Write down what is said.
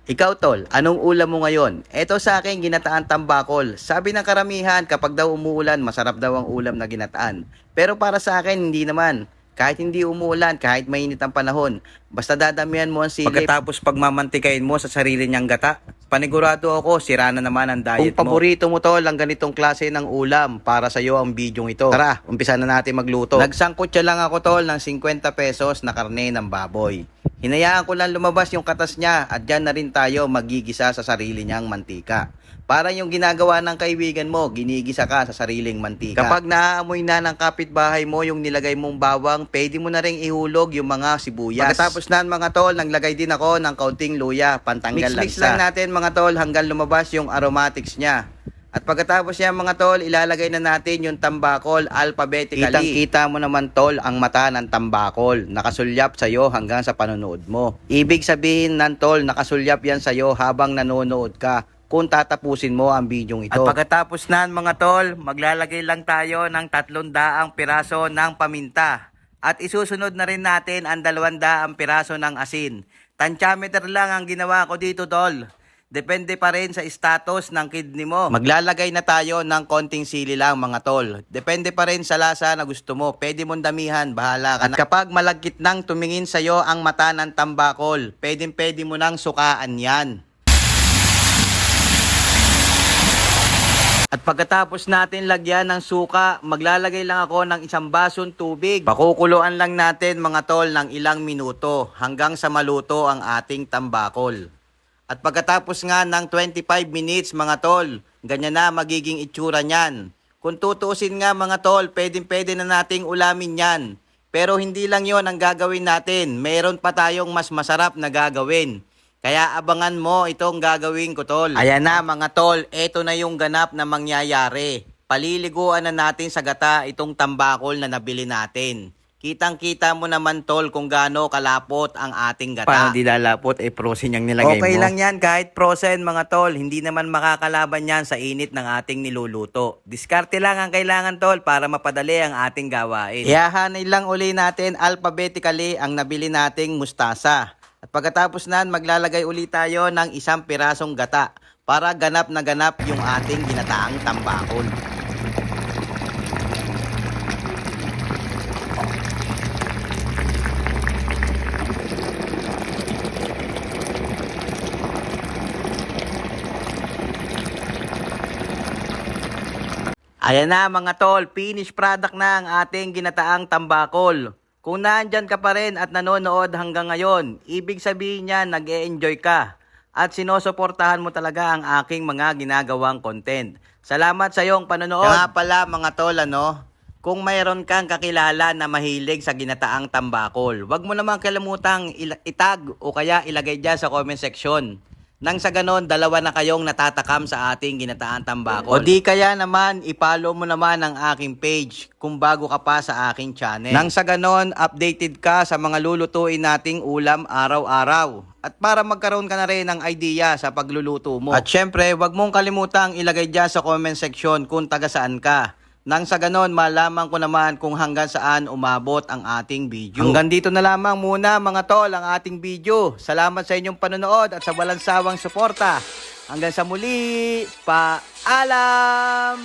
Ikaw tol, anong ulam mo ngayon? Eto sa akin, ginataan tambakol. Sabi ng karamihan, kapag daw umuulan, masarap daw ang ulam na ginataan. Pero para sa akin, hindi naman. Kahit hindi umuulan, kahit mainit ang panahon, basta dadamihan mo ang silip. Pagkatapos pagmamantikain mo sa sarili niyang gata, panigurado ako, sira na naman ang diet mo. Kung paborito mo tol, ang ganitong klase ng ulam, para sa'yo ang bidyong ito. Tara, umpisa na natin magluto. Nagsangkot siya lang ako tol ng 50 pesos na karne ng baboy. Hinayaan ko lang lumabas yung katas niya at dyan na rin tayo magigisa sa sarili niyang mantika. Para yung ginagawa ng kaibigan mo, ginigisa ka sa sariling mantika. Kapag naaamoy na ng kapitbahay mo yung nilagay mong bawang, pwede mo na rin ihulog yung mga sibuyas. Pagkatapos na mga tol, naglagay din ako ng kaunting luya, pantanggal lansa. Mix lang natin mga tol hanggang lumabas yung aromatics niya. At pagkatapos niya mga tol, ilalagay na natin yung tambakol alphabetically. Kitang-kita mo naman tol ang mata ng tambakol. Nakasulyap sa'yo hanggang sa panonood mo. Ibig sabihin ng tol, nakasulyap yan sa'yo habang nanonood ka kung tatapusin mo ang bidyong ito. At pagkatapos na mga tol, maglalagay lang tayo ng 300 piraso ng paminta. At isusunod na rin natin ang 200 piraso ng asin. Tantiameter lang ang ginawa ko dito tol. Depende pa rin sa status ng kidney mo. Maglalagay na tayo ng konting sili lang mga tol. Depende pa rin sa lasa na gusto mo. Pwede mong damihan, bahala ka na. At kapag malagkit nang tumingin sa'yo ang mata ng tambakol, pwede mo nang sukaan yan. At pagkatapos natin lagyan ng suka, maglalagay lang ako ng 1 basong tubig. Pakukuluan lang natin mga tol ng ilang minuto hanggang sa maluto ang ating tambakol. At pagkatapos nga ng 25 minutes mga tol, ganyan na magiging itsura niyan. Kung tutuusin nga mga tol, pwede na nating ulamin yan. Pero hindi lang yon ang gagawin natin. Meron pa tayong mas masarap na gagawin. Kaya abangan mo itong gagawin ko tol. Ayan na mga tol, eto na yung ganap na mangyayari. Paliliguan na natin sa gata itong tambakol na nabili natin. Kitang-kita mo naman tol kung gaano kalapot ang ating gata. Paano di lalapot? Frozen yung nilagay mo. Okay lang yan kahit frozen mga tol. Hindi naman makakalaban yan sa init ng ating niluluto. Diskarte lang ang kailangan tol para mapadali ang ating gawain. Ihahanay lang uli natin alphabetically ang nabili nating mustasa. At pagkatapos nan maglalagay uli tayo ng 1 pirasong gata para ganap na ganap yung ating ginataang tambakol. Ayan na mga tol, finished product na ang ating ginataang tambakol. Kung naandyan ka pa rin at nanonood hanggang ngayon, ibig sabihin niya nag-e-enjoy ka at sinusuportahan mo talaga ang aking mga ginagawang content. Salamat sa iyong panonood. Kaya pala mga tol, kung mayroon kang kakilala na mahilig sa ginataang tambakol, wag mo naman kalimutang itag o kaya ilagay dyan sa comment section. Nang sa ganon, 2 na kayong natatakam sa ating ginataan tambakol. O di kaya naman, i-follow mo naman ang aking page kung bago ka pa sa aking channel. Nang sa ganon, updated ka sa mga lulutuin nating ulam araw-araw. At para magkaroon ka na rin ng idea sa pagluluto mo. At syempre, wag mong kalimutang ilagay dyan sa comment section kung taga saan ka. Nang sa ganon, malaman ko naman kung hanggang saan umabot ang ating video. Hanggang dito na lamang muna mga tol ang ating video. Salamat sa inyong panonood at sa walang sawang suporta. Hanggang sa muli, paalam!